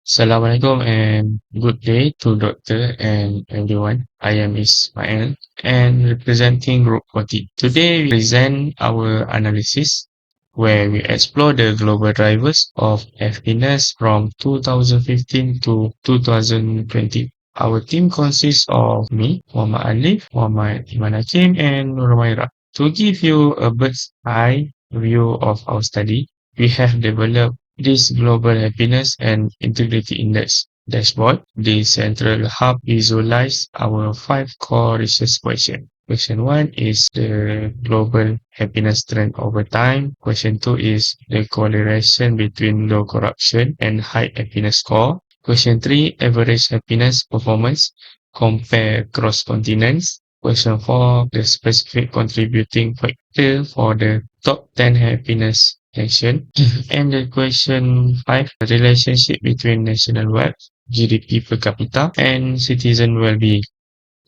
Assalamualaikum and good day to doctor and everyone. I am Ismail and representing Group 40. Today we present our analysis where we explore the global drivers of happiness from 2015 to 2020. Our team consists of me, Muhammad Alif, Muhammad Iman Hakim, and Nur Maira. To give you a bird's eye view of our study, we have developed this Global Happiness and Integrity Index dashboard. The central hub visualizes our five core research questions. Question 1 is the global happiness trend over time. Question 2 is the correlation between low corruption and high happiness score. Question 3, average happiness performance compare across continents. Question 4, the specific contributing factor for the top 10 happiness action. And the question 5, the relationship between national wealth, GDP per capita, and citizen well-being.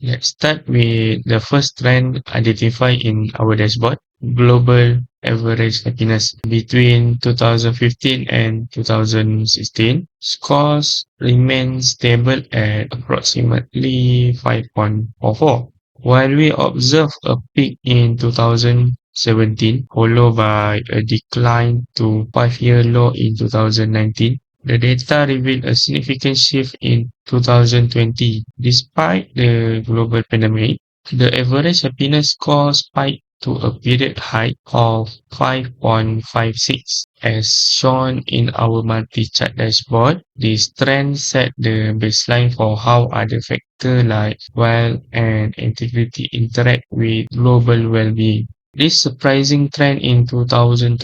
Let's start with the first trend identified in our dashboard, global average happiness between 2015 and 2016. Scores remain stable at approximately 5.44. While we observe a peak in 2017, followed by a decline to 5-year low in 2019, the data revealed a significant shift in 2020. Despite the global pandemic, the average happiness score spiked to a period high of 5.56. As shown in our multi-chart dashboard, this trend set the baseline for how other factors like wealth and integrity interact with global well-being. This surprising trend in 2020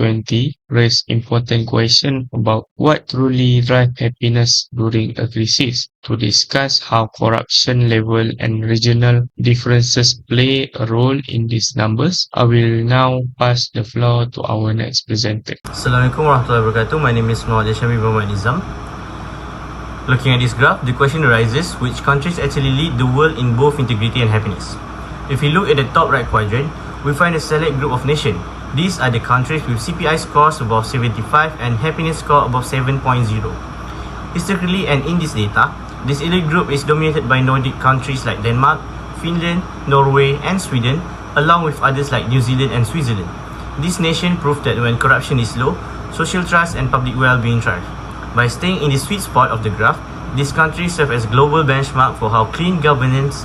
raised important questions about what truly drives happiness during a crisis. To discuss how corruption level and regional differences play a role in these numbers, I will now pass the floor to our next presenter. Assalamualaikum warahmatullahi wabarakatuh. My name is Muhammad Shami Muhammad Nizam. Looking at this graph, the question arises, which countries actually lead the world in both integrity and happiness? If we look at the top right quadrant, we find a select group of nations. These are the countries with CPI scores above 75 and happiness score above 7.0. Historically and in this data, this elite group is dominated by Nordic countries like Denmark, Finland, Norway and Sweden, along with others like New Zealand and Switzerland. This nation proved that when corruption is low, social trust and public well-being thrive. By staying in the sweet spot of the graph, these countries serve as global benchmark for how clean governance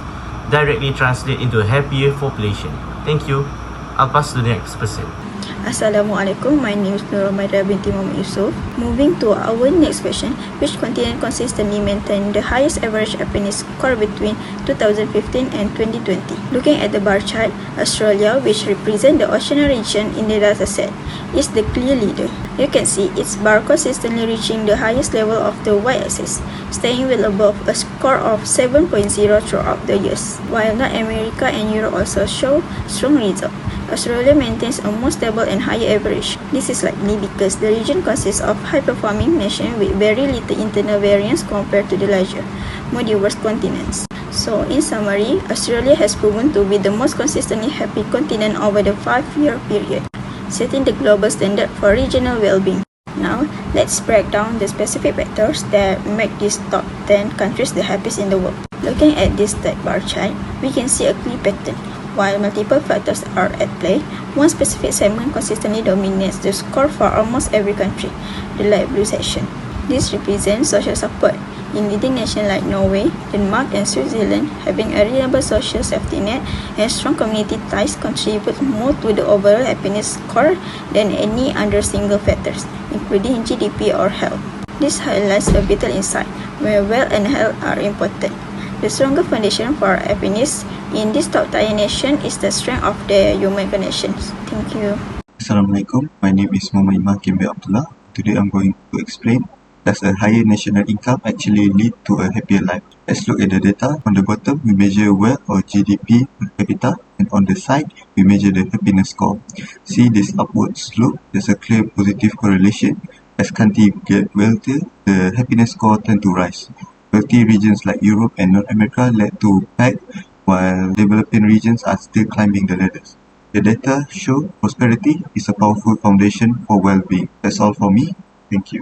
directly translate into a happier population. Thank you. I'll pass to the next person. Assalamualaikum, my name is Nur Maira binti Muhammad Yusof. Moving to our next question, which continent consistently maintained the highest average happiness score between 2015 and 2020? Looking at the bar chart, Australia, which represents the Oceania region in the dataset, is the clear leader. You can see its bar consistently reaching the highest level of the y-axis, staying well above a score of 7.0 throughout the years, while North America and Europe also show strong results. Australia maintains a more stable and higher average. This is likely because the region consists of high-performing nations with very little internal variance compared to the larger, more diverse continents. So, in summary, Australia has proven to be the most consistently happy continent over the 5-year period, setting the global standard for regional well-being. Now, let's break down the specific factors that make these top 10 countries the happiest in the world. Looking at this third bar chart, we can see a clear pattern. While multiple factors are at play, one specific segment consistently dominates the score for almost every country, the light blue section. This represents social support. In leading nations like Norway, Denmark, and Switzerland, having a reliable social safety net and strong community ties contribute more to the overall happiness score than any other single factors, including GDP or health. This highlights a vital insight where wealth and health are important. The stronger foundation for happiness in this top-tier nation is the strength of their human connections. Thank you. Assalamualaikum. My name is Muhammad Iman Kimbe Abdullah. Today I'm going to explain, does a higher national income actually lead to a happier life? Let's look at the data. On the bottom, we measure wealth or GDP per capita, and on the side, we measure the happiness score. See this upward slope? There's a clear positive correlation. As countries get wealthier, the happiness score tend to rise. Wealthy regions like Europe and North America led to peg, while developing regions are still climbing the ladders. The data show prosperity is a powerful foundation for well-being. That's all for me. Thank you.